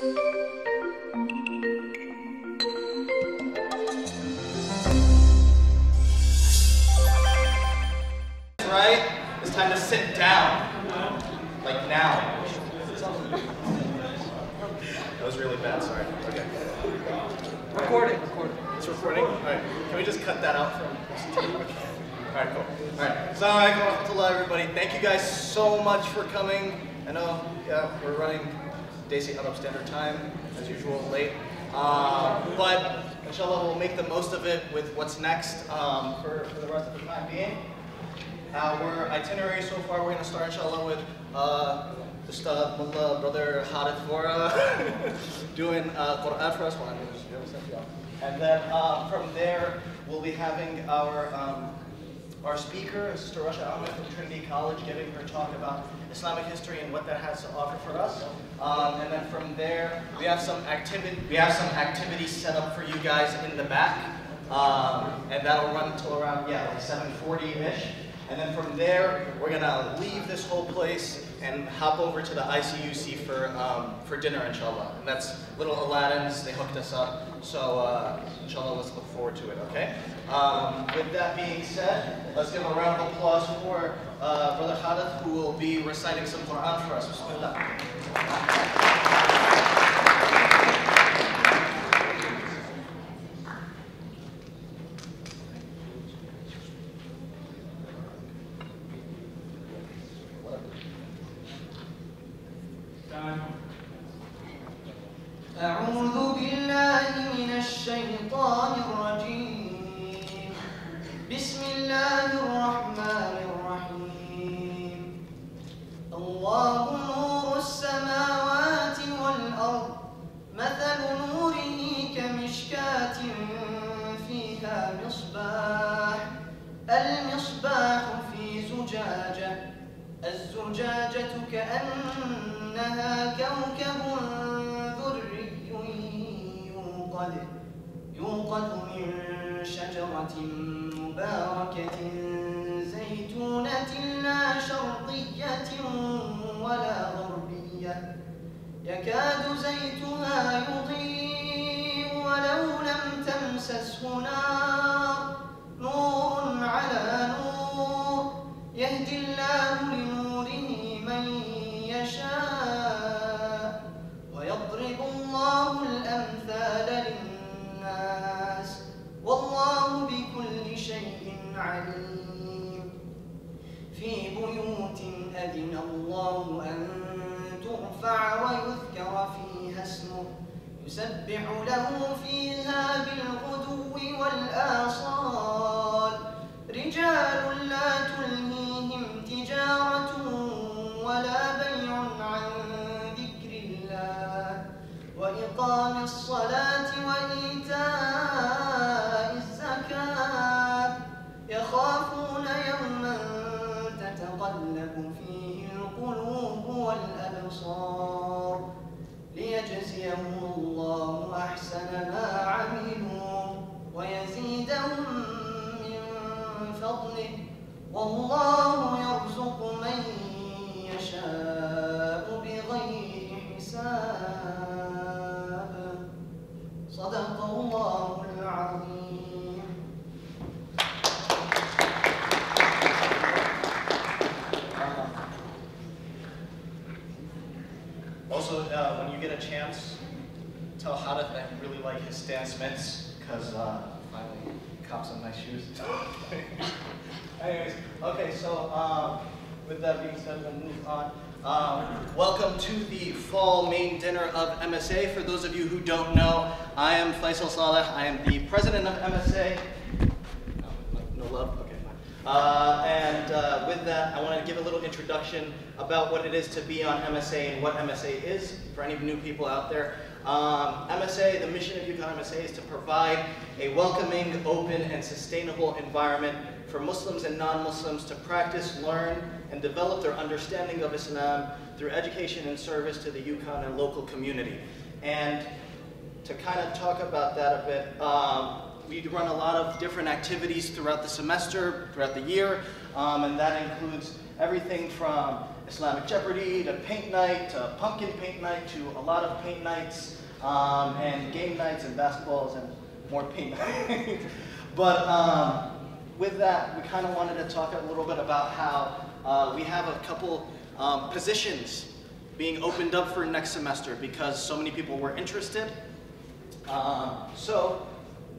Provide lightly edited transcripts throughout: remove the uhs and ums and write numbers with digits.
Right? It's time to sit down. Like now. That was really bad, sorry. Okay. Recording. It's recording? Alright. Can we just cut that out from Alright, cool. Alright. Assalamu alaikum warahmatullahi everybody. Thank you guys so much for coming. I know, yeah, we're running Desi out of standard time, as usual, late. But inshallah we'll make the most of it with what's next for the rest of the time being. Our itinerary so far, we're going to start inshallah with Ustad Mullah, Brother Harith Vora, doing Quran for us. And then from there, we'll be having our speaker, Sister Rasha Ahmed from Trinity College, giving her talk about Islamic history and what that has to offer for us. And then from there, we have some activities set up for you guys in the back, and that'll run until around like 7:40-ish. And then from there, we're gonna leave this whole place and hop over to the ICUC for dinner, inshallah. And that's Little Aladdin's, they hooked us up. So inshallah, let's look forward to it, okay? With that being said, let's give a round of applause for Brother Harith, who will be reciting some Quran for us. Bismillah. أعوذ بالله من الشيطان الرجيم بسم الله الرحمن الرحيم الله نور السماوات والأرض مثل نوره كمشكاة فيها مصباح المصباح في زجاجة الزجاجة كأنها كوكب يوقد من شجرة مباركة زيتونة لا شرقية ولا غربية يكاد زيتها يضيء ولو لم تمسسه نار نور على نور يهدي الله لنوره من يشاء ويضرب الله الأمثال للناس والله بكل شيء عليم في بيوت أذن الله أن ترفع ويذكر فيها اسمه يسبح له فيها بالغدو والآصال رجال لا تلهيهم تجارة ولا بيع عن ذكر الله وإقام الصلاة وإيتاء الزكاة يخافون يوما تتقلب فيه القلوب والأبصار ليجزيهم الله أحسن ما عملوا ويزيدهم من فضله والله يرزق من يشاء بغير حساب صدق الله العظيم. Also, when you get a chance, tell Harith that I really like his Stan Smiths, because finally copped some nice shoes. Anyways, okay, so with that being said, we'll move on. Welcome to the fall main dinner of MSA. For those of you who don't know, I am Faisal Saleh. I am the president of MSA. No love? Okay, fine. With that, I want to give a little introduction about what it is to be on MSA and what MSA is for any new people out there. MSA, the mission of UConn MSA is to provide a welcoming, open, and sustainable environment for Muslims and non-Muslims to practice, learn, and develop their understanding of Islam through education and service to the UConn and local community. And to kind of talk about that a bit, we run a lot of different activities throughout the semester, throughout the year, and that includes everything from Islamic Jeopardy to paint night to pumpkin paint night to a lot of paint nights and game nights and basketballs and more paint nights. But with that, we kind of wanted to talk a little bit about how we have a couple positions being opened up for next semester because so many people were interested. So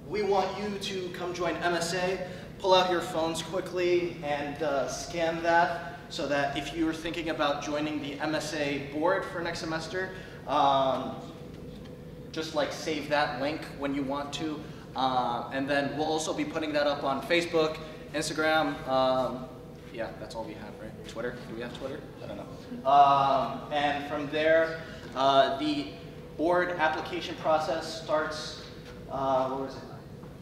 we want you to come join MSA, pull out your phones quickly and scan that so that if you're thinking about joining the MSA board for next semester, just like save that link when you want to. And then we'll also be putting that up on Facebook, Instagram. Yeah, that's all we have, right? Twitter, do we have Twitter? I don't know. And from there, the board application process starts,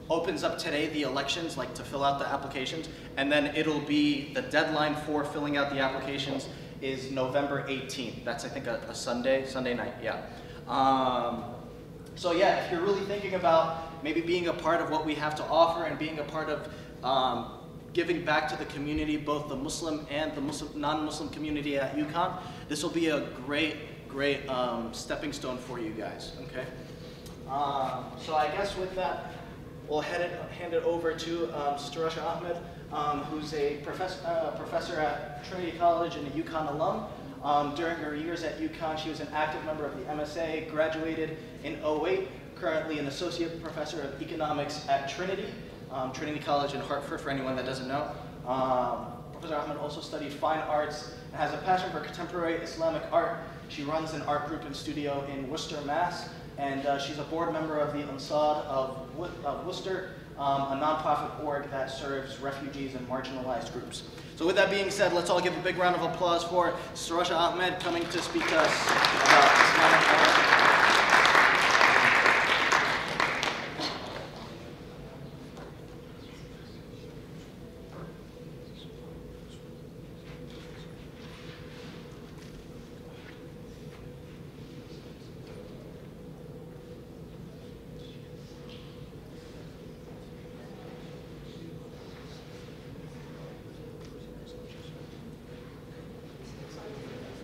opens up today, the elections, like to fill out the applications, and then it'll be, the deadline for filling out the applications is November 18th. That's, I think, a Sunday night, yeah. So yeah, if you're really thinking about maybe being a part of what we have to offer and being a part of giving back to the community, both the Muslim and the non-Muslim community at UConn, this will be a great stepping stone for you guys, okay? So I guess with that, we'll hand it over to Sister Rasha Ahmed, who's a professor at Trinity College and a UConn alum. During her years at UConn, she was an active member of the MSA, graduated in 2008, currently an associate professor of economics at Trinity College in Hartford, for anyone that doesn't know. Professor Ahmed also studied fine arts and has a passion for contemporary Islamic art. She runs an art group and studio in Worcester, Mass. And she's a board member of the Ansad of Worcester, a nonprofit org that serves refugees and marginalized groups. So with that being said, let's all give a big round of applause for Sister Rasha Ahmed coming to speak to us about Islamic art.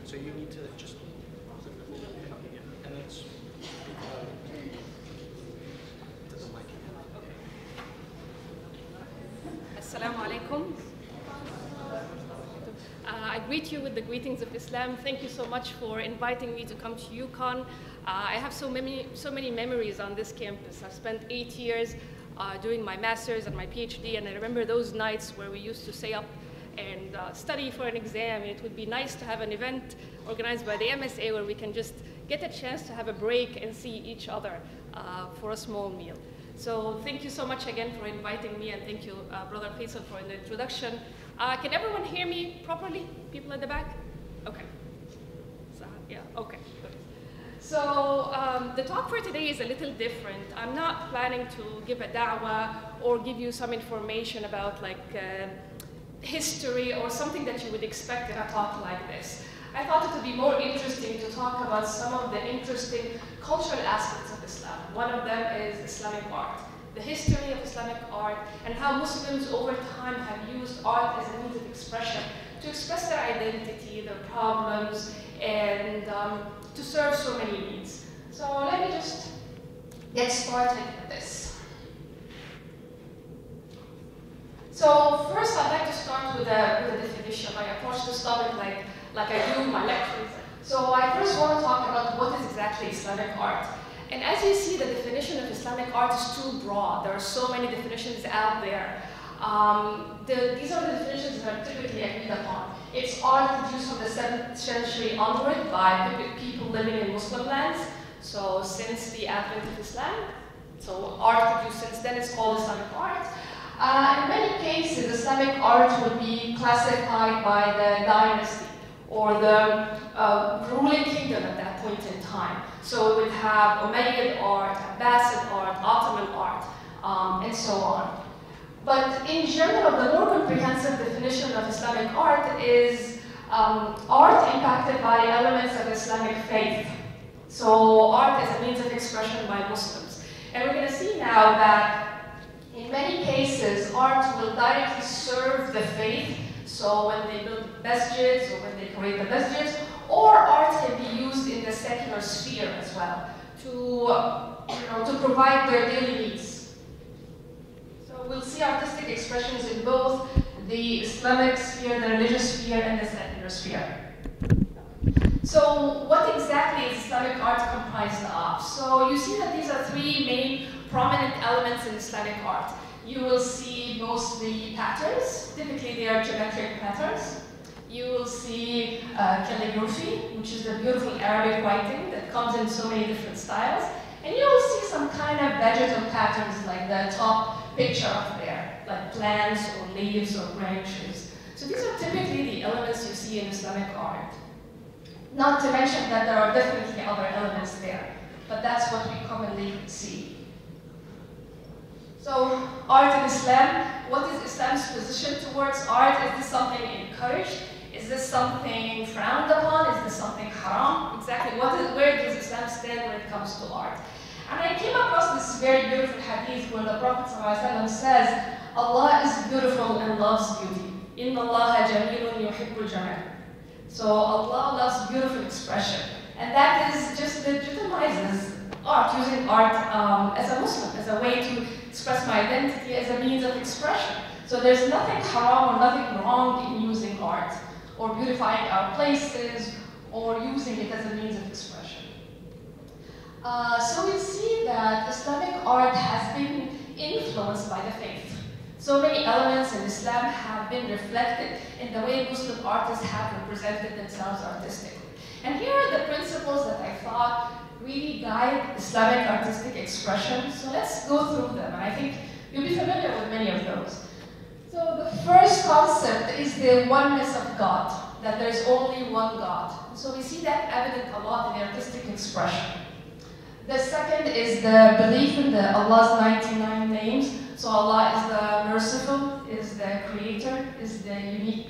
So you need to just, and it's, to the mic. Assalamu alaikum. I greet you with the greetings of Islam. Thank you so much for inviting me to come to UConn. I have so many memories on this campus. I've spent 8 years doing my master's and my PhD, and I remember those nights where we used to stay up and study for an exam. It would be nice to have an event organized by the MSA where we can just get a chance to have a break and see each other for a small meal. So thank you so much again for inviting me, and thank you, Brother Faisal, for the introduction. Can everyone hear me properly? People at the back? Okay. So, yeah, okay, good. So the talk for today is a little different. I'm not planning to give a da'wah or give you some information about like history or something that you would expect in a talk like this. I thought it would be more interesting to talk about some of the interesting cultural aspects of Islam. One of them is Islamic art, the history of Islamic art, and how Muslims over time have used art as a means of expression to express their identity, their problems, and to serve so many needs. So let me just get started with this. So first, I'd like to start with a definition. I approach this topic like I do in my lectures. So I first want to talk about what is exactly Islamic art. And as you see, the definition of Islamic art is too broad. There are so many definitions out there. These are the definitions that are typically agreed upon. It's art produced from the 7th century onward by people living in Muslim lands. So since the advent of Islam, so art produced since then is called Islamic art. In many cases, Islamic art would be classified by the dynasty or the ruling kingdom at that point in time. So it would have Umayyad art, Abbasid art, Ottoman art, and so on. But in general, the more comprehensive definition of Islamic art is art impacted by elements of Islamic faith. So art is a means of expression by Muslims. And we're going to see now that in many cases, art will directly serve the faith. So when they build masjids or when they create the masjids, or art can be used in the secular sphere as well to provide their daily needs. So we'll see artistic expressions in both the Islamic sphere, the religious sphere, and the secular sphere. So what exactly is Islamic art comprised of? So you see that these are three main prominent elements in Islamic art. You will see mostly patterns. Typically they are geometric patterns. You will see calligraphy, which is the beautiful Arabic writing that comes in so many different styles. And you will see some kind of vegetal patterns like the top picture up there, like plants or leaves or branches. So these are typically the elements you see in Islamic art. Not to mention that there are definitely other elements there, but that's what we commonly see. So, art in Islam, what is Islam's position towards art? Is this something encouraged? Is this something frowned upon? Is this something haram? Exactly, where does Islam stand when it comes to art? And I came across this very beautiful hadith where the Prophet ﷺ says, Allah is beautiful and loves beauty. Inna Allaha jamilun yuhibbul jamal. So Allah loves beautiful expression. And that is just legitimizes art, using art as a Muslim, as a way to express my identity, as a means of expression. So there's nothing haram or nothing wrong in using art, or beautifying our places, or using it as a means of expression. So we see that Islamic art has been influenced by the faith. So many elements in Islam have been reflected in the way Muslim artists have represented themselves artistically. And here are the principles that I thought really guide Islamic artistic expression. So let's go through them, and I think you'll be familiar with many of those. So the first concept is the oneness of God, that there's only one God. So we see that evident a lot in the artistic expression. The second is the belief in Allah's 99 names. So Allah is the merciful, is the creator, is the unique,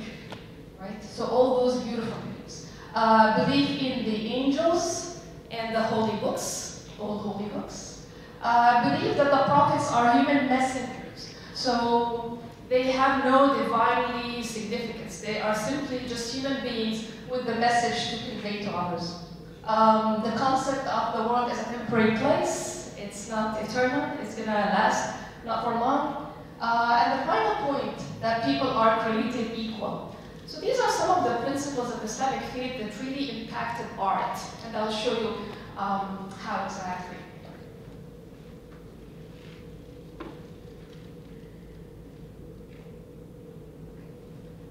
right? So all those beautiful names. Belief in the angels and the holy books, all holy books. Belief that the prophets are human messengers. So they have no divinely significance. They are simply just human beings with the message to convey to others. The concept of the world as a temporary place, it's not eternal, it's gonna last, not for long. And the final point, that people are created equal. So these are some of the principles of Islamic faith that really impacted art, and I'll show you how exactly.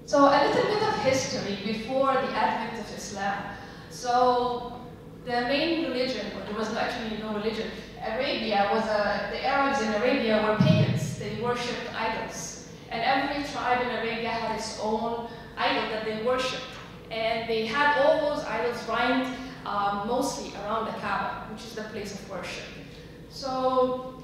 So a little bit of history before the advent of Islam. So the main religion, or there was actually no religion, Arabia was the Arabs in Arabia were pagans. They worshipped idols. And every tribe in Arabia had its own idol that they worshipped. And they had all those idols lined mostly around the Kaaba, which is the place of worship. So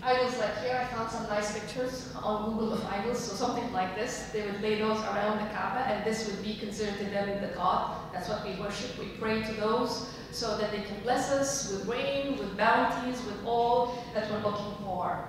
idols like here, I found some nice pictures on Google of idols. So something like this, they would lay those around the Kaaba, and this would be considered to them the God. That's what we worship. We pray to those so that they can bless us with rain, with bounties, with all that we're looking for.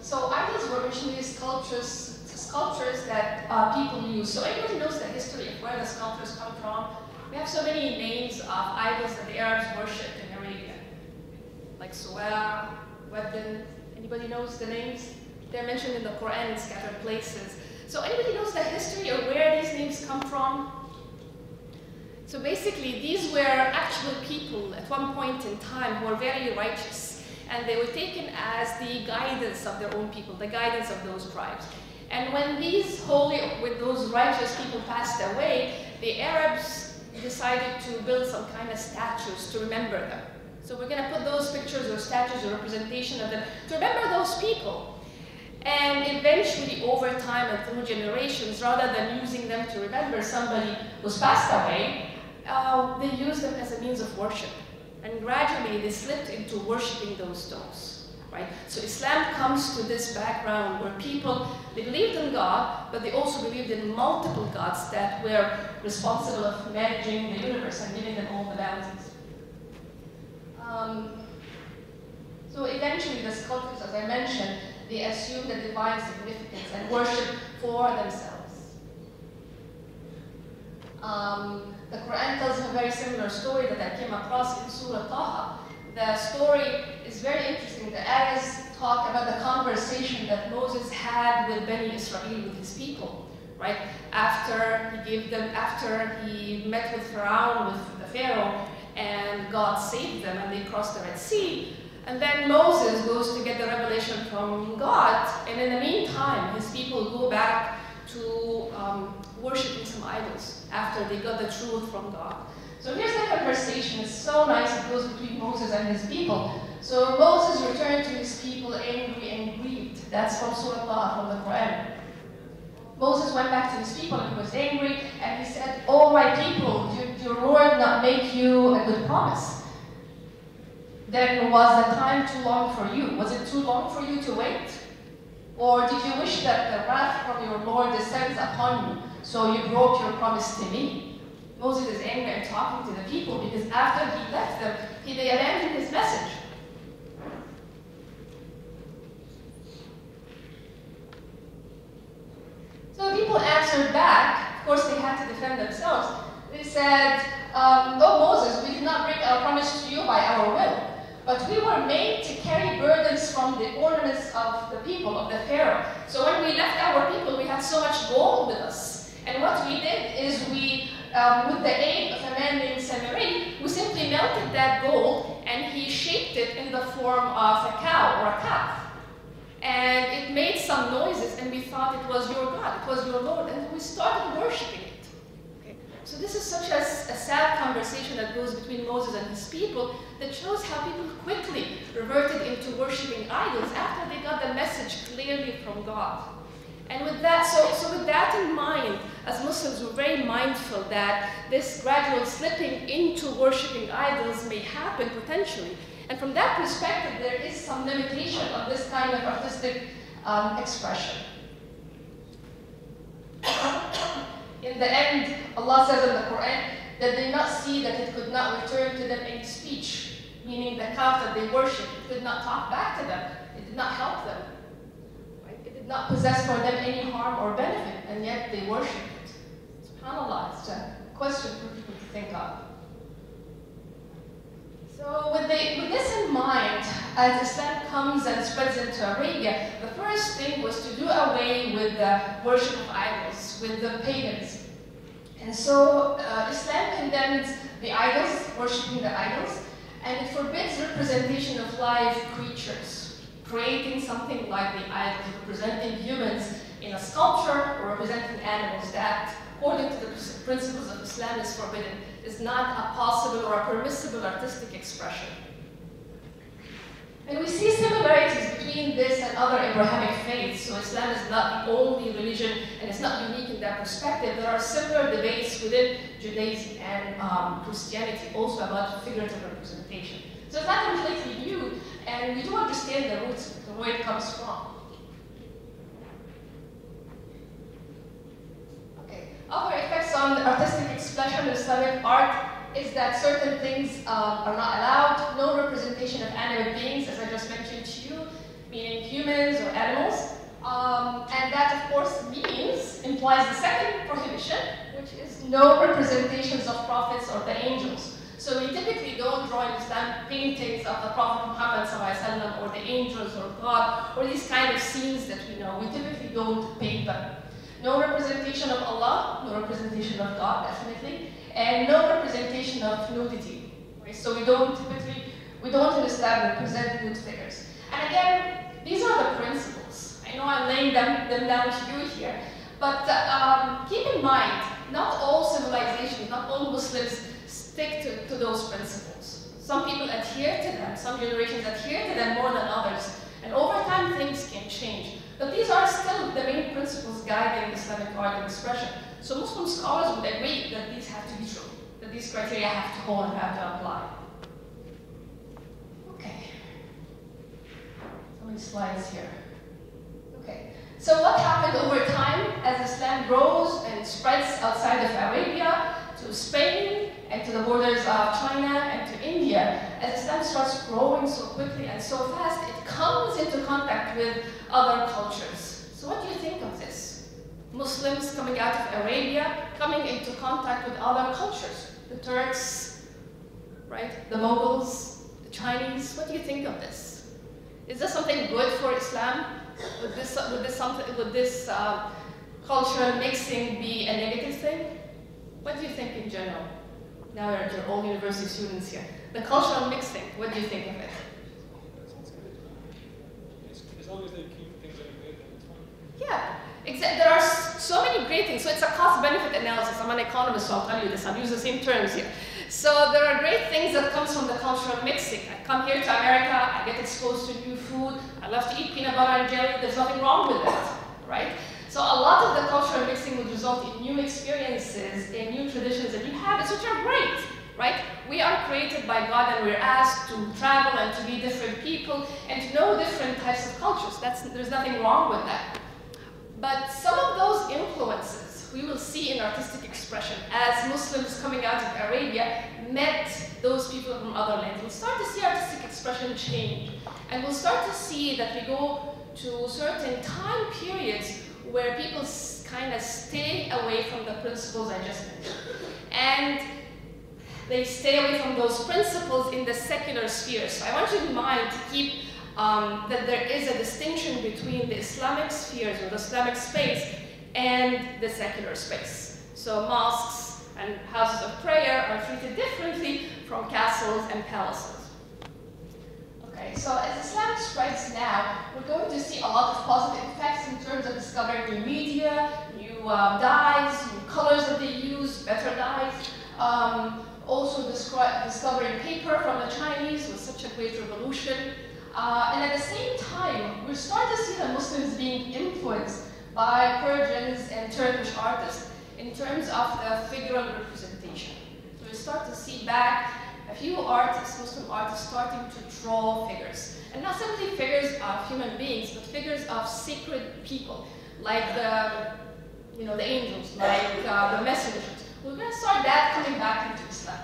So idols were originally sculptures that people use. So anybody knows the history of where the sculptures come from? We have so many names of idols that the Arabs worshipped in Arabia, like Suwa, Waddin. Anybody knows the names? They're mentioned in the Quran in scattered places. So anybody knows the history of where these names come from? So basically, these were actual people at one point in time who were very righteous. And they were taken as the guidance of their own people, the guidance of those tribes. And when those righteous people passed away, the Arabs decided to build some kind of statues to remember them. So we're going to put those pictures or statues or representation of them to remember those people. And eventually, over time and through generations, rather than using them to remember somebody who's passed away, they used them as a means of worship. And gradually, they slipped into worshipping those stones. right? So Islam comes to this background where people, they believed in God, but they also believed in multiple gods that were responsible of managing the universe and giving them all the bounties. So eventually the sculptors, as I mentioned, they assumed a divine significance and worship for themselves. The Quran tells a very similar story that I came across in Surah Taha. The story is very interesting. The ayahs talk about the conversation that Moses had with Bani Israel, with his people, right? After he met with Pharaoh, with the Pharaoh, and God saved them and they crossed the Red Sea. And then Moses goes to get the revelation from God, and in the meantime, his people go back to worshiping some idols after they got the truth from God. So here's the conversation. It's so nice. It goes between Moses and his people. So Moses returned to his people angry and grieved. That's from Surah Taha, from the Quran. Moses went back to his people and he was angry, and he said, "Oh my people, did your Lord not make you a good promise? Then was the time too long for you? Was it too long for you to wait? Or did you wish that the wrath from your Lord descends upon you, so you broke your promise to me?" Moses is angry and talking to the people because after he left them, they abandoned his message. So people answered back. Of course, they had to defend themselves. They said, "Oh Moses, we did not break our promise to you by our will, but we were made to carry burdens from the ornaments of the people, of the Pharaoh. So when we left our people, we had so much gold with us. And what we did is we, with the aid of a man named Samiri, we simply melted that gold and he shaped it in the form of a cow or a calf. And it made some noises and we thought it was your God, it was your Lord, and we started worshiping it." Okay. So this is such a sad conversation that goes between Moses and his people that shows how people quickly reverted into worshiping idols after they got the message clearly from God. And with that, so with that in mind, as Muslims, we're very mindful that this gradual slipping into worshiping idols may happen potentially. And from that perspective, there is some limitation of this kind of artistic expression. In the end, Allah says in the Quran that they not see that it could not return to them any speech, meaning the calf that they worship, it could not talk back to them, it did not help them. It did not possess for them any harm or benefit, and yet they worship it. SubhanAllah, it's a question for people to think of. So with this in mind, as Islam comes and spreads into Arabia, the first thing was to do away with the worship of idols, with the pagans. And so Islam condemns the idols, worshipping the idols, and it forbids representation of live creatures, creating something like the idols, representing humans in a sculpture or representing animals that, according to the principles of Islam, is forbidden, is not a possible or a permissible artistic expression. And we see similarities between this and other Abrahamic faiths. So Islam is not the only religion, and it's not unique in that perspective. There are similar debates within Judaism and Christianity also about figurative representation. So it's not completely new, and we do understand the roots, where it comes from. Other effects on artistic expression in Islamic art is that certain things are not allowed. No representation of animate beings, as I just mentioned to you, meaning humans or animals. And that, of course, implies the second prohibition, which is no representations of prophets or the angels. So we typically don't draw in Islam paintings of the Prophet Muhammad ﷺ or the angels or God or these kind of scenes that we know. We typically don't paint them. No representation of Allah, no representation of God, definitely, and no representation of nudity. Right? So we don't in Islam represent nude figures. And again, these are the principles. I know I'm laying them down to you here, but keep in mind, not all civilizations, not all Muslims stick to those principles. Some people adhere to them, some generations adhere to them more than others, and over time things can change. But these are still the main principles guiding Islamic art and expression. So Muslim scholars would agree that these have to be true, that these criteria have to hold and have to apply. Okay. many slides here? Okay. So what happened over time as Islam grows and spreads outside of Arabia to Spain and to the borders of China and to India? As Islam starts growing so quickly and so fast, it comes into contact with other cultures. So what do you think of this? Muslims coming out of Arabia, coming into contact with other cultures. The Turks, right? The Mongols, the Chinese. What do you think of this? Is this something good for Islam? Would this cultural mixing be a negative thing? What do you think in general? Now you're all university students here. The cultural mixing, what do you think of it? As long as they keep things that are good, then it's fine. Yeah, there are so many great things. So it's a cost-benefit analysis. I'm an economist, so I'll tell you this. I'll use the same terms here. So there are great things that comes from the cultural mixing. I come here to America, I get exposed to new food. I love to eat peanut butter and jelly. There's nothing wrong with that, right? So a lot of the cultural mixing would result in new experiences, in new traditions and new habits, which are great, right? We are created by God and we're asked to travel and to be different people and to know different types of cultures. There's nothing wrong with that. But some of those influences we will see in artistic expression as Muslims coming out of Arabia met those people from other lands. We'll start to see artistic expression change. And we'll start to see that we go to certain time periods where people kind of stay away from the principles I just mentioned. And they stay away from those principles in the secular sphere. So I want you in mind to keep that there is a distinction between the Islamic spheres or the Islamic space and the secular space. So mosques and houses of prayer are treated differently from castles and palaces. Okay, so as Islam spreads now, we're going to see a lot of positive effects in terms of discovering new media, new dyes, new colors that they use, better dyes. Also discovering paper from the Chinese was such a great revolution. And at the same time, we're starting to see the Muslims being influenced by Persians and Turkish artists in terms of the figural representation. So we start to see back a few artists, Muslim artists, starting to draw figures. And not simply figures of human beings, but figures of sacred people, like the angels, like the messengers. We're going to start that coming back into Islam.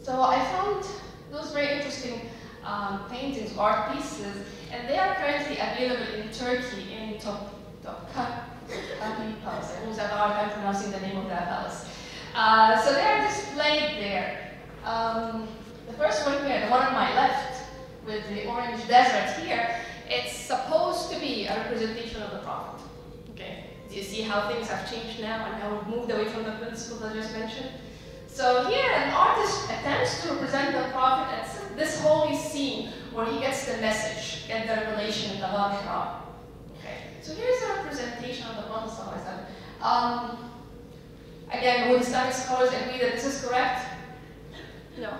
So I found those very interesting paintings, art pieces, and they are currently available in Turkey in Topkapi Palace. I'm pronouncing the name of that palace. So they are displayed there. The first one here, the one on my left, with the orange desert here, it's supposed to be a representation of the Prophet. Okay, do you see how things have changed now and how we've moved away from the principles I just mentioned? So here, an artist attempts to represent the Prophet at this holy scene where he gets the message, get the revelation in the Quran. Okay, so here's a representation of the Prophet. Again, would Islamic scholars agree that this is correct? No.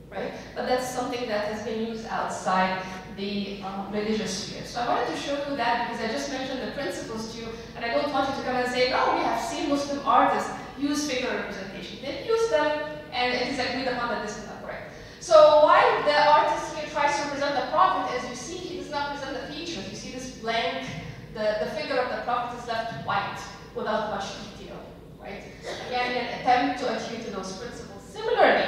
Right? But that's something that has been used outside the religious sphere. So I wanted to show you that because I just mentioned the principles to you, and I don't want you to come and say, no, we have seen Muslim artists use figure representation. They've used them, and it is agreed upon that this is not correct. So while the artist here tries to represent the Prophet, as you see, he does not present the features. You see this blank, the figure of the Prophet is left white, without much detail, right? Again, an attempt to adhere to those principles. Similarly,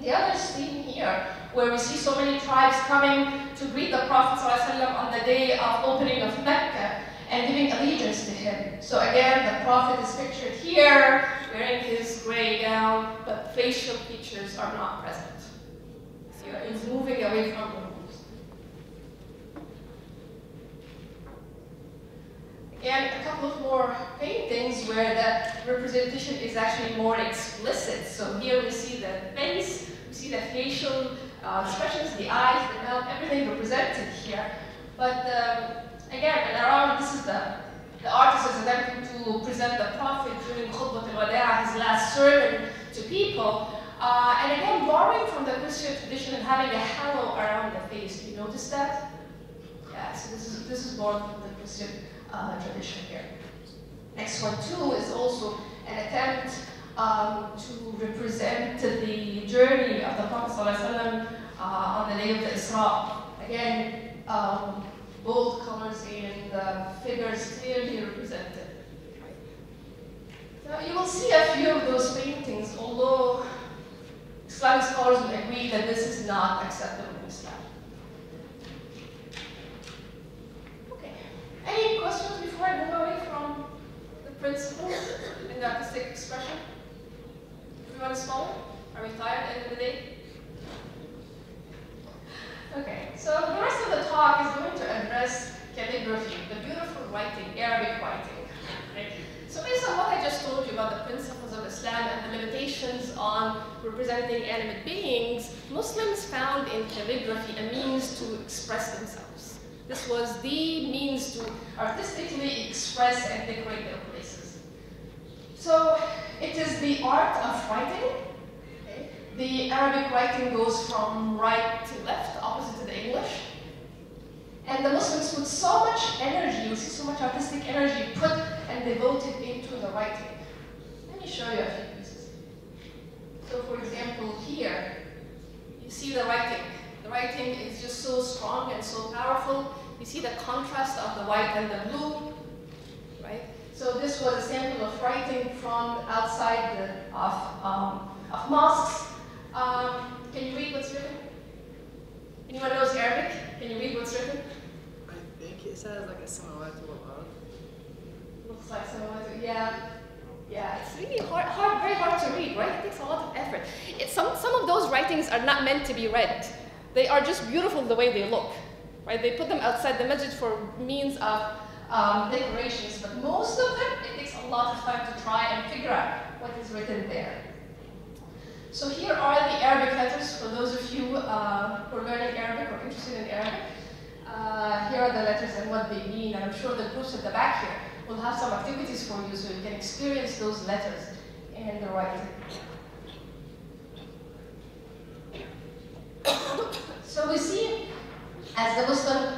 the other scene here, where we see so many tribes coming to greet the Prophet ﷺ on the day of opening of Mecca and giving allegiance to him. So again, the Prophet is pictured here, wearing his gray gown, but facial features are not present. So he's moving away from the rules. Again, a couple of more paintings where the representation is actually more explicit. So here we see the face, we see the facial expressions, the eyes, the mouth, everything represented here. But again, this is the artist is attempting to present the Prophet during Khutbah al-Wada', his last sermon to people. And again, borrowing from the Christian tradition and having a halo around the face. Do you notice that? Yeah, so this is born from the Christian tradition here. Next one too is also an attempt to represent the journey of the Prophet ﷺ on the day of the Isra. Again, bold colors and figures clearly represented. So you will see a few of those paintings, although Islamic scholars would agree that this is not acceptable in Islam. Okay. Any questions before I move away from the principles in the artistic expression? Everyone is following? Are we tired at the end of the day? Okay, so the rest of the talk is going to address calligraphy, the beautiful writing, Arabic writing. Okay. So based on what I just told you about the principles of Islam and the limitations on representing animate beings, Muslims found in calligraphy a means to express themselves. This was the means to artistically express and decorate their places. So it is the art of writing. Okay. The Arabic writing goes from right to left, opposite to the English. And the Muslims put so much energy, you see so much artistic energy put and devoted into the writing. Let me show you a few pieces. So for example, here, you see the writing. The writing is just so strong and so powerful. You see the contrast of the white and the blue, right? So this was a sample of writing from outside of mosques. Can you read what's written? Anyone knows Arabic? Can you read what's written? I think it says like a samawati wal ard. Looks like samawati. Yeah. It's really very hard to read, right? It takes a lot of effort. Some of those writings are not meant to be read. They are just beautiful the way they look, right? They put them outside the masjid for means of decorations, but most of them, it takes a lot of time to try and figure out what is written there. So here are the Arabic letters for those of you who are learning Arabic or interested in Arabic. Here are the letters and what they mean, and I'm sure the groups at the back here will have some activities for you so you can experience those letters and the writing. So we see, as the Muslim,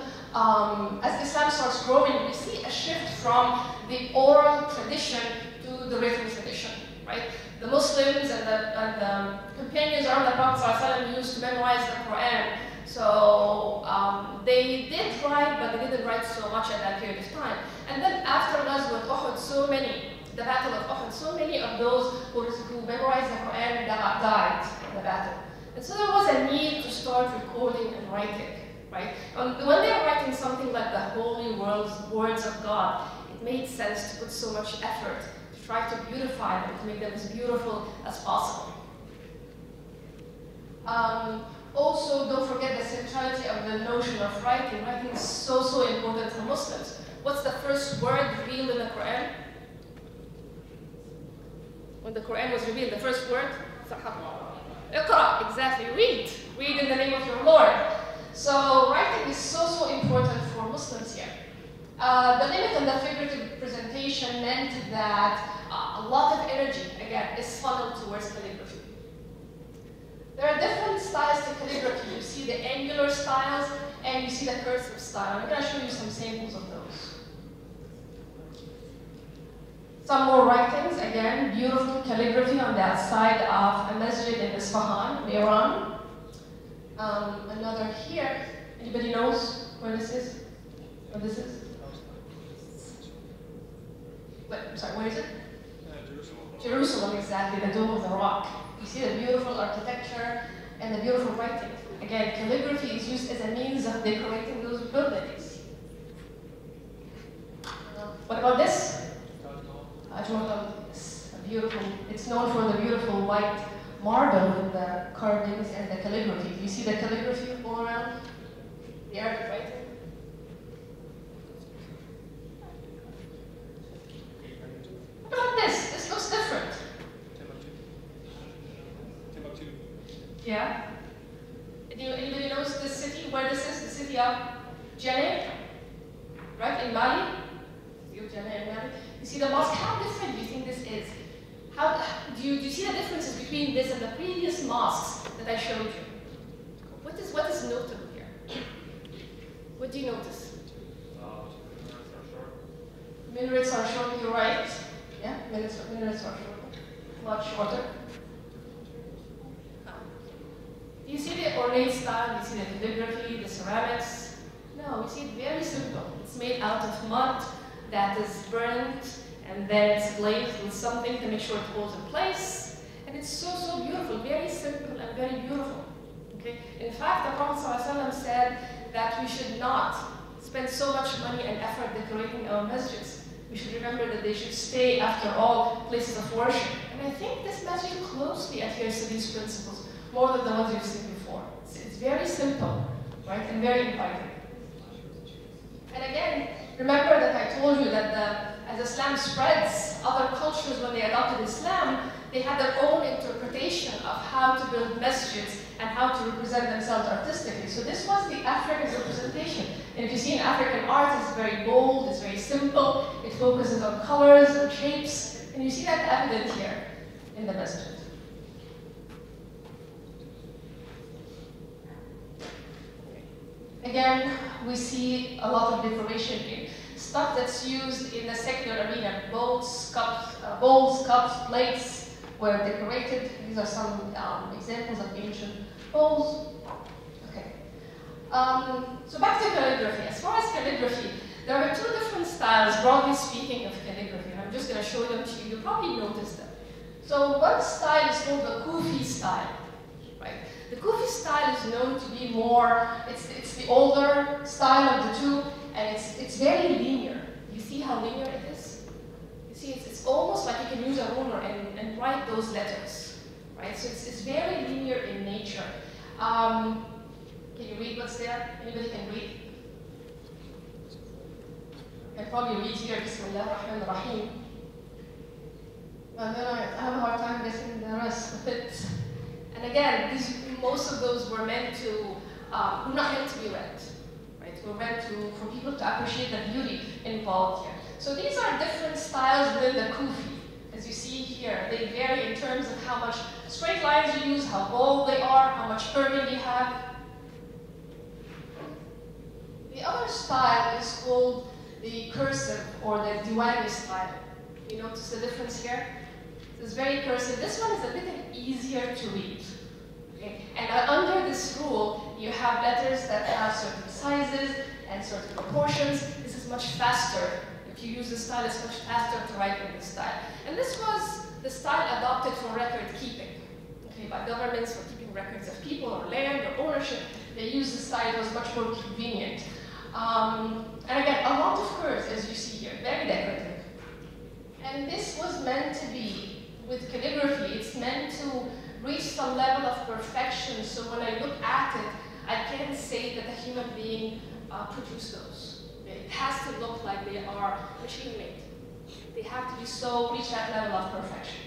as Islam starts growing, we see a shift from the oral tradition to the written tradition, right? The Muslims and the companions around the Prophet ﷺ used to memorize the Quran. So they did write, but they didn't write so much at that period of time. And then after Ghazwat Uhud, the Battle of Uhud, so many of those who memorized the Quran died in the battle. And so there was a need to start recording and writing, right? When they were writing something like the holy words of God, it made sense to put so much effort to try to beautify them, to make them as beautiful as possible. Also, don't forget the centrality of the notion of writing. Writing is so important for Muslims. What's the first word revealed in the Quran? When the Quran was revealed, the first word? Iqra, exactly, read. Read in the name of your Lord. So writing is so important for Muslims here. The limit on the figurative presentation meant that a lot of energy, again, is funneled towards calligraphy. There are different styles to calligraphy. You see the angular styles and you see the cursive style. I'm going to show you some samples of those. Some more writings, again, beautiful calligraphy on the outside of a masjid in Isfahan, Iran. Another here. Anybody knows where this is? Where this is? Wait, I'm sorry, where is it? Jerusalem, exactly, the Dome of the Rock. You see the beautiful architecture and the beautiful writing. Again, calligraphy is used as a means of decorating those buildings. What about this? It's beautiful. It's known for the beautiful white marble with the carvings and the calligraphy. You see the calligraphy all around the Arabic writing? What about this? This looks different. Yeah? Anybody knows this city, where this is? The city of Janneh, right, in Mali? You see the mosque, how different do you think this is? Do you see the differences between this and the previous mosques that I showed you? What is notable here? What do you notice? Minarets are short, you're right. Yeah, minarets are short. A lot shorter. You see the ornate style, you see the calligraphy, the ceramics. No, we see it very simple. It's made out of mud that is burnt, and then it's glazed with something to make sure it holds in place. And it's so, so beautiful, very simple and very beautiful. Okay? In fact, the Prophet ﷺ said that we should not spend so much money and effort decorating our masjids. We should remember that they should stay, after all, places of worship. And I think this masjid closely adheres to these principles, more than the ones you've seen before. It's very simple, right, and very inviting. And again, remember that I told you that as Islam spreads, other cultures, when they adopted Islam, they had their own interpretation of how to build masjids and how to represent themselves artistically. So this was the African representation. And if you see in African art, it's very bold, it's very simple, it focuses on colors and shapes, and you see that evident here in the masjid. Again, we see a lot of decoration here. Stuff that's used in the secular arena, bowls, cups, plates were decorated. These are some examples of ancient bowls. Okay. So back to calligraphy. As far as calligraphy, there are two different styles, broadly speaking, of calligraphy. And I'm just going to show them to you. You probably noticed them. So one style is called the Kufi style, right? The Kufi style is known to be more, it's the older style of the two, and it's very linear. You see how linear it is? You see, it's almost like you can use a ruler and write those letters, right? So it's very linear in nature. Can you read what's there? Anybody can read? I can probably read here, Bismillah ar-Rahman ar-Rahim. But then I have a hard time guessing the rest of it. And again, most of those were meant to, were not meant to be read, right? Were meant for people to appreciate the beauty involved here. So these are different styles within the Kufi. As you see here, they vary in terms of how much straight lines you use, how bold they are, how much curving you have. The other style is called the cursive or the Diwani style. You notice the difference here? It's very cursive. This one is a bit easier to read. Okay? And under this rule, you have letters that have certain sizes and certain proportions. This is much faster. If you use this style, it's much faster to write in this style. And this was the style adopted for record keeping. Okay, by governments for keeping records of people or land or ownership. They used this style. It was much more convenient. And again, a lot of curves, as you see here, very decorative. And this was meant to be, with calligraphy, it's meant to reach some level of perfection. So when I look at it, I can't say that a human being produced those. It has to look like they are machine-made. They have to be so, reach that level of perfection.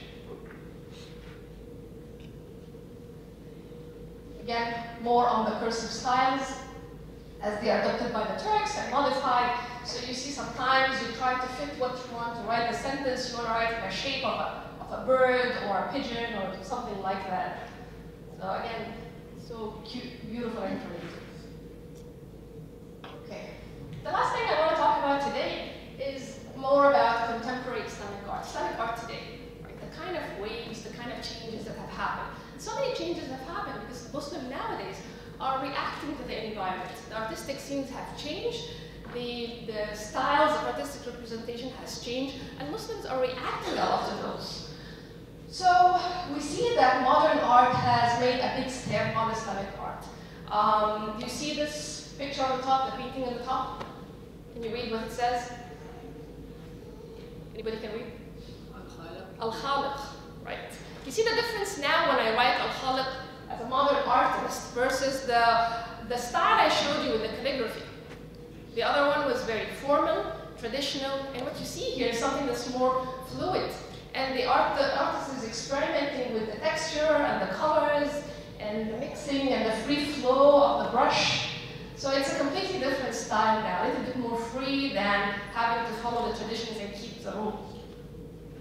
Again, more on the cursive styles, as they are adopted by the Turks and modified. So you see sometimes you try to fit what you want to write the sentence, you want to write in a shape of a bird or a pigeon or something like that. So again, so cute, beautiful and creative. Okay. The last thing I want to talk about today is more about contemporary Islamic art. Islamic art today, right? The kind of waves, the kind of changes that have happened. And so many changes have happened because Muslims nowadays are reacting to the environment. The artistic scenes have changed, the styles of artistic representation has changed, and Muslims are reacting a lot to those. So we see that modern art has made a big step on Islamic art. You see this picture on the top, the painting on the top? Can you read what it says? Anybody can read? Al-Khaliq, right. You see the difference now when I write Al-Khaliq as a modern artist versus the style I showed you with the calligraphy. The other one was very formal, traditional, and what you see here is something that's more fluid. And the artist is experimenting with the texture and the colors and the mixing and the free flow of the brush. So it's a completely different style now, a little bit more free than having to follow the traditions and keep the rules.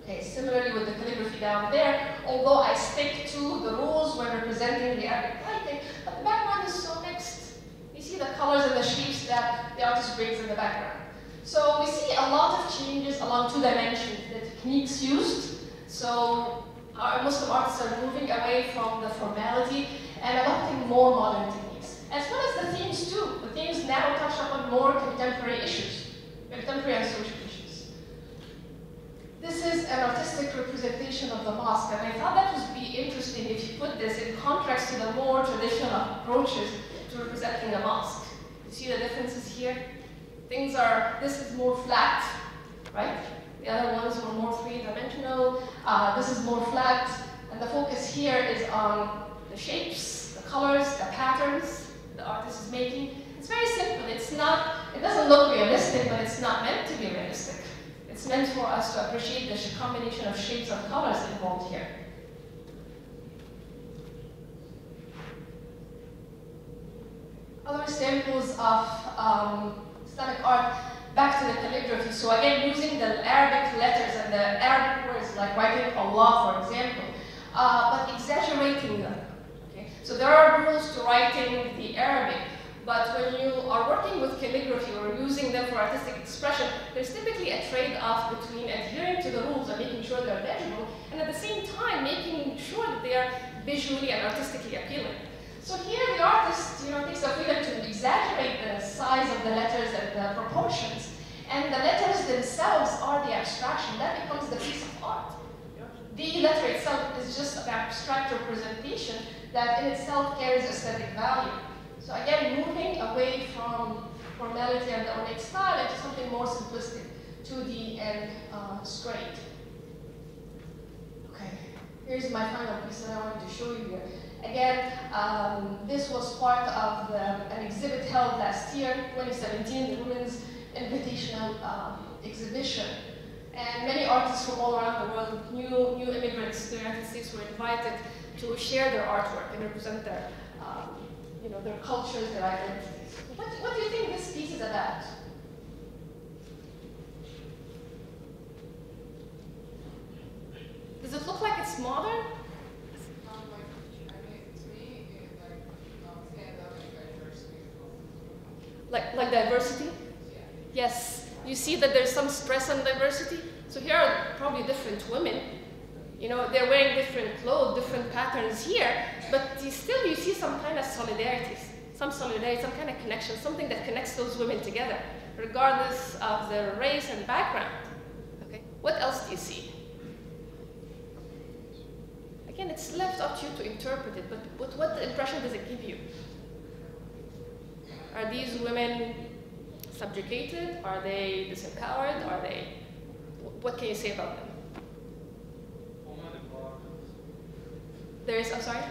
Okay, similarly with the calligraphy down there, although I stick to the rules when representing the Arabic writing, but the background is so mixed. You see the colors and the shapes that the artist brings in the background. So we see a lot of changes along two dimensions, the techniques used. So our Muslim artists are moving away from the formality and adopting more modern techniques. As well as the themes too. The themes now touch upon more contemporary issues, contemporary and social issues. This is an artistic representation of the mosque, and I thought that would be interesting if you put this in contrast to the more traditional approaches to representing a mosque. You see the differences here? This is more flat, right? The other ones were more three-dimensional. This is more flat, and the focus here is on the shapes, the colors, the patterns the artist is making. It's very simple. It doesn't look realistic, but it's not meant to be realistic. It's meant for us to appreciate the combination of shapes and colors involved here. Other examples of Islamic art, back to the calligraphy. So again, using the Arabic letters and the Arabic words, like writing Allah, for example, but exaggerating them. Okay? So there are rules to writing the Arabic, but when you are working with calligraphy or using them for artistic expression, there's typically a trade-off between adhering to the rules and making sure they're legible, and at the same time making sure that they are visually and artistically appealing. So here the artist, takes the freedom to exaggerate the size of the letters and the proportions, and the letters themselves are the abstraction. That becomes the piece of art. The letter itself is just an abstract representation that in itself carries aesthetic value. So again, moving away from formality and the ornate style into something more simplistic, 2D and straight. Okay, here's my final piece that I wanted to show you here. Again, this was part of an exhibit held last year, 2017, the Women's Invitational Exhibition. And many artists from all around the world, new immigrants to the United States, were invited to share their artwork and represent their cultures, their identities. What do you think this piece is about? Does it look like it's modern? Like diversity? Yes. You see that there's some stress on diversity? So here are probably different women. They're wearing different clothes, different patterns here, but still you see some kind of solidarity, some kind of connection, something that connects those women together, regardless of their race and background. Okay. What else do you see? Again, it's left up to you to interpret it, but what impression does it give you? Are these women subjugated? Are they disempowered? What can you say about them? I'm sorry?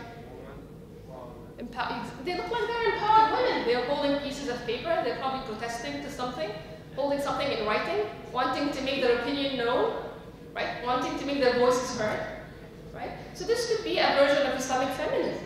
They look like they're empowered women. They're holding pieces of paper. They're probably protesting to something, holding something in writing, wanting to make their opinion known, right? Wanting to make their voices heard, right? So this could be a version of Islamic feminism.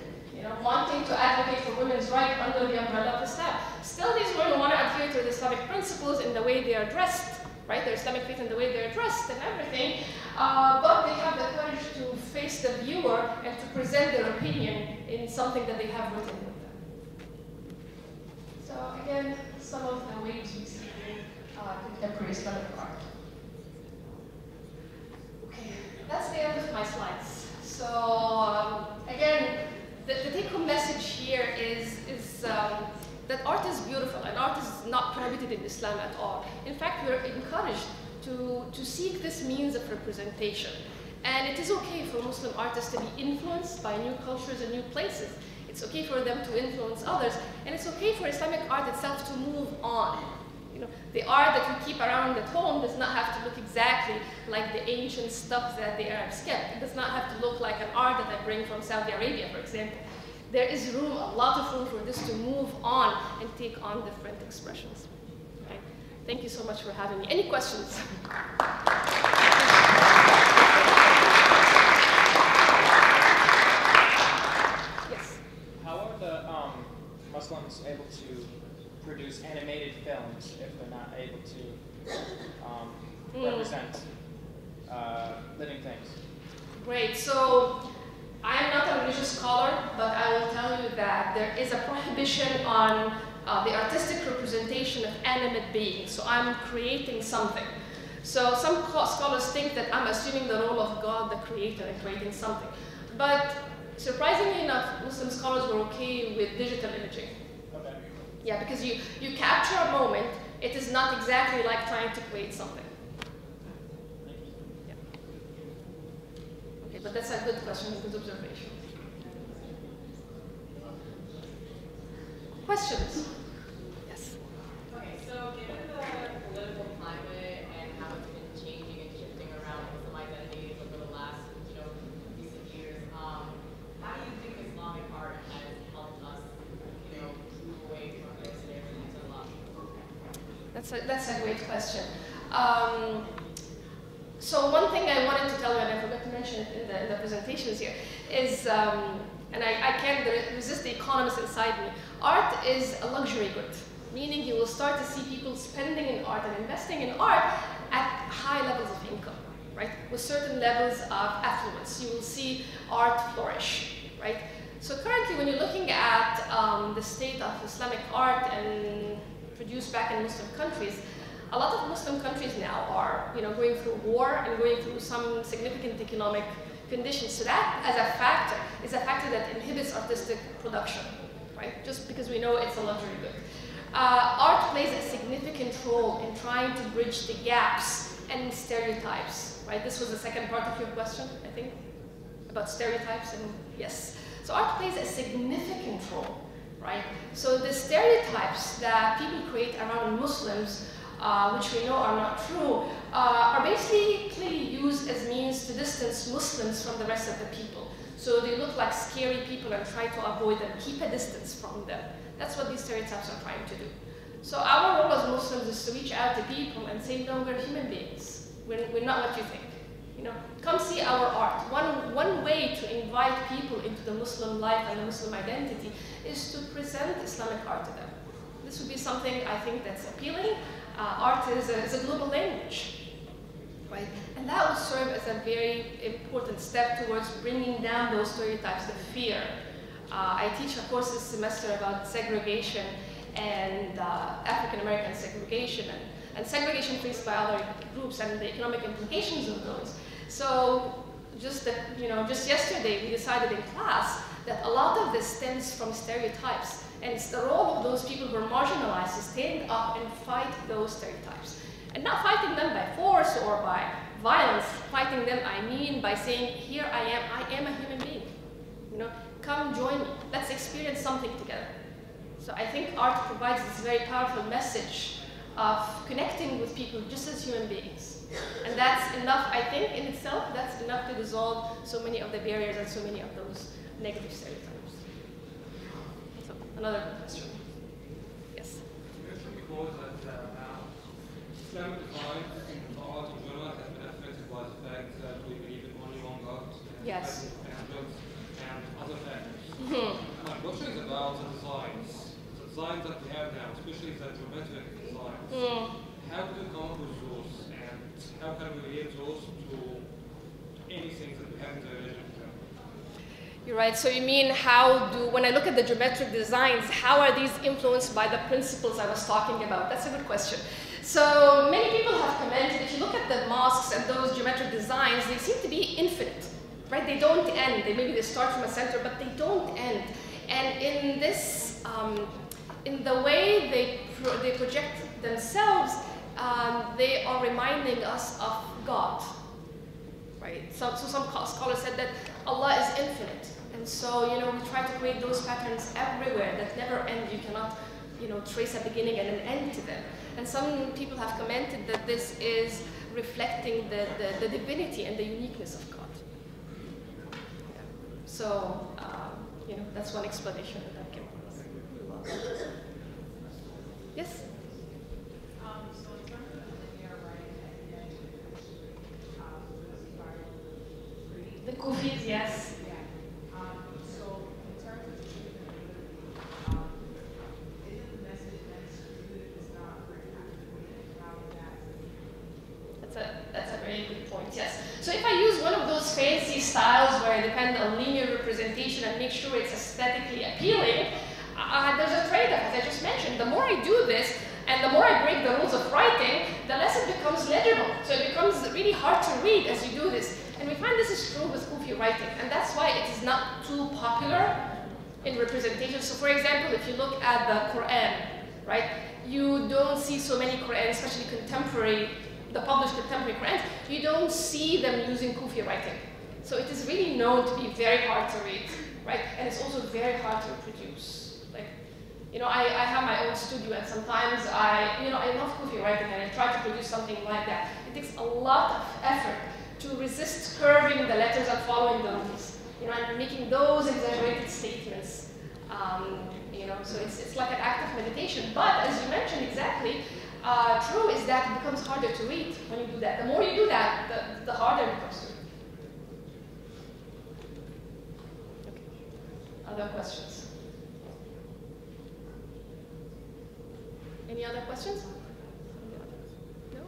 Wanting to advocate for women's rights under the umbrella of Islam. Still, these women want to adhere to the Islamic principles in the way they are dressed, right? Their Islamic faith in the way they're dressed and everything, but they have the courage to face the viewer and to present their opinion in something that they have written with them. So again, some of the ways we see contemporary Islamic art. Okay, that's the end of my slides. So again, the take-home message here is that art is beautiful, and art is not prohibited in Islam at all. In fact, we're encouraged to seek this means of representation. And it is okay for Muslim artists to be influenced by new cultures and new places. It's okay for them to influence others, and it's okay for Islamic art itself to move on. The art that we keep around at home does not have to look exactly like the ancient stuff that the Arabs kept. It does not have to look like an art that I bring from Saudi Arabia, for example. There is room, a lot of room for this to move on and take on different expressions. Okay. Thank you so much for having me. Any questions? Yes? How are the Muslims able to produce animated films if they're not able to represent living things? Great. So I am not a religious scholar, but I will tell you that there is a prohibition on the artistic representation of animate beings. So I'm creating something. So some scholars think that I'm assuming the role of God, the creator, and creating something. But Surprisingly enough, Muslim scholars were okay with digital imaging. Okay. Yeah, because you capture a moment, it is not exactly like trying to create something. Yeah. Okay, but that's a good question, a good observation. Questions? Yes. Okay, so given the political climate and how it's been changing and shifting around Muslim identities over the last, recent years, how do you think Islamic art has helped us, move away from those stereotypes a lot? That's a great question. So one thing I wanted to tell you, and I forgot to mention it in the presentations here, is, and I can't resist the economist inside me, art is a luxury good, meaning you will start to see people spending in art and investing in art at high levels of income, right? With certain levels of affluence, you will see art flourish, right? So currently, when you're looking at the state of Islamic art and produced back in Muslim countries, a lot of Muslim countries now are, going through war and going through some significant economic conditions. So that, as a factor, is a factor that inhibits artistic production, right? Just because we know it's a luxury good. Art plays a significant role in trying to bridge the gaps and stereotypes, right? This was the second part of your question, I think, about stereotypes, and yes. So art plays a significant role, right? So the stereotypes that people create around Muslims, which we know are not true, are basically used as means to distance Muslims from the rest of the people. So they look like scary people and try to avoid them, keep a distance from them. That's what these stereotypes are trying to do. So our role as Muslims is to reach out to people and say, no, we're human beings. We're not what you think. Come see our art. One way to invite people into the Muslim life and the Muslim identity is to present Islamic art to them. This would be something I think that's appealing. Art is a global language, right? And that will serve as a very important step towards bringing down those stereotypes, the fear. I teach a course this semester about segregation and African American segregation and segregation faced by other groups and the economic implications of those. So just yesterday we decided in class that a lot of this stems from stereotypes. And it's the role of those people who are marginalized to stand up and fight those stereotypes. And not fighting them by force or by violence, fighting them, I mean, by saying, here I am a human being. Come join me, let's experience something together. So I think art provides this very powerful message of connecting with people just as human beings. And that's enough, I think, in itself, that's enough to dissolve so many of the barriers and so many of those negative stereotypes. Another question. Yes. You mentioned before that Islamic design in art in general has been affected by the fact that we believe in only one God. Yes. And other factors. My question is about the designs that we have now, especially the geometric designs. How do we come up with those, and how can we relate those to anything that we have in the religion? You're right. So you mean when I look at the geometric designs, how are these influenced by the principles I was talking about? That's a good question. So many people have commented, if you look at the mosques and those geometric designs, they seem to be infinite, right? They don't end. Maybe they start from a center, but they don't end. And in this, in the way they project themselves, they are reminding us of God, right? So some scholars said that Allah is infinite. And so, we try to create those patterns everywhere that never end. You cannot, trace a beginning and an end to them. And some people have commented that this is reflecting the divinity and the uniqueness of God. Yeah. So, that's one explanation that I came up with. Yes? So in terms of the linear writing the Kufis, yes. That's a very good point, yes. So if I use one of those fancy styles where I depend on linear representation and make sure it's aesthetically appealing, there's a trade-off, as I just mentioned. The more I do this, and the more I break the rules of writing, the less it becomes legible. So it becomes really hard to read as you do this. And we find this is true with Kufi writing, and that's why it is not too popular in representation. So for example, if you look at the Quran, right, you don't see so many Qur'ans, especially contemporary, the published contemporary Qur'ans, you don't see them using Kufi writing. So it is really known to be very hard to read, right? And it's also very hard to reproduce. Like, you know, I have my own studio, and sometimes I love Kufi writing, and I try to produce something like that. It takes a lot of effort to resist curving the letters and following the rules, you know, and making those exaggerated statements. You know, so it's like an act of meditation. But as you mentioned exactly, true is that it becomes harder to read when you do that. The more you do that, the harder it becomes to read. Okay. Other questions? Any other questions? No?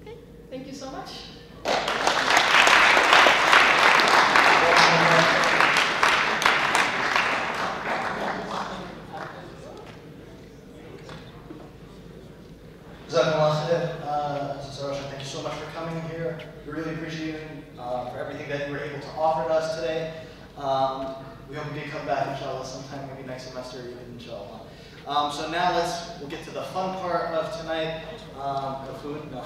Okay. Thank you so much. Rasha, thank you so much for coming here. We really appreciate you for everything that you were able to offer to us today. We hope you can come back, inshallah, sometime maybe next semester, even, inshallah. So now we'll get to the fun part of tonight. No food? No.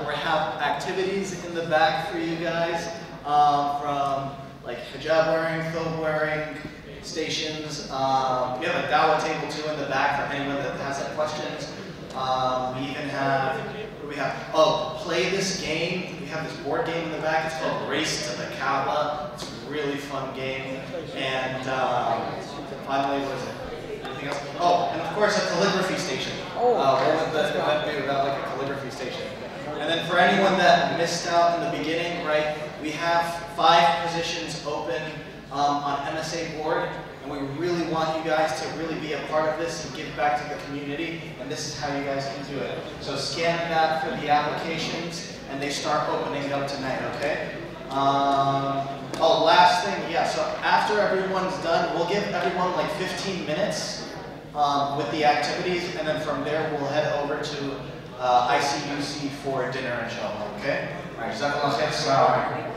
We have activities in the back for you guys, from like hijab wearing, thobe wearing, stations. We have a dawah table too in the back for anyone that has any questions. We even have, what do we have? Oh, play this game. We have this board game in the back. It's called Race to the Kaaba. It's a really fun game. And finally, what is it? Anything else? Oh, and of course a calligraphy station. What would the event be without like a calligraphy station? And then for anyone that missed out in the beginning, right, we have 5 positions open on MSA board. And we really want you guys to really be a part of this and give back to the community. And this is how you guys can do it. So scan that for the applications, and they start opening up tonight, okay? Oh, last thing, yeah, so after everyone's done, we'll give everyone like 15 minutes with the activities, and then from there we'll head over to ICUC for dinner, inshallah, okay? All right, jazakallah khair.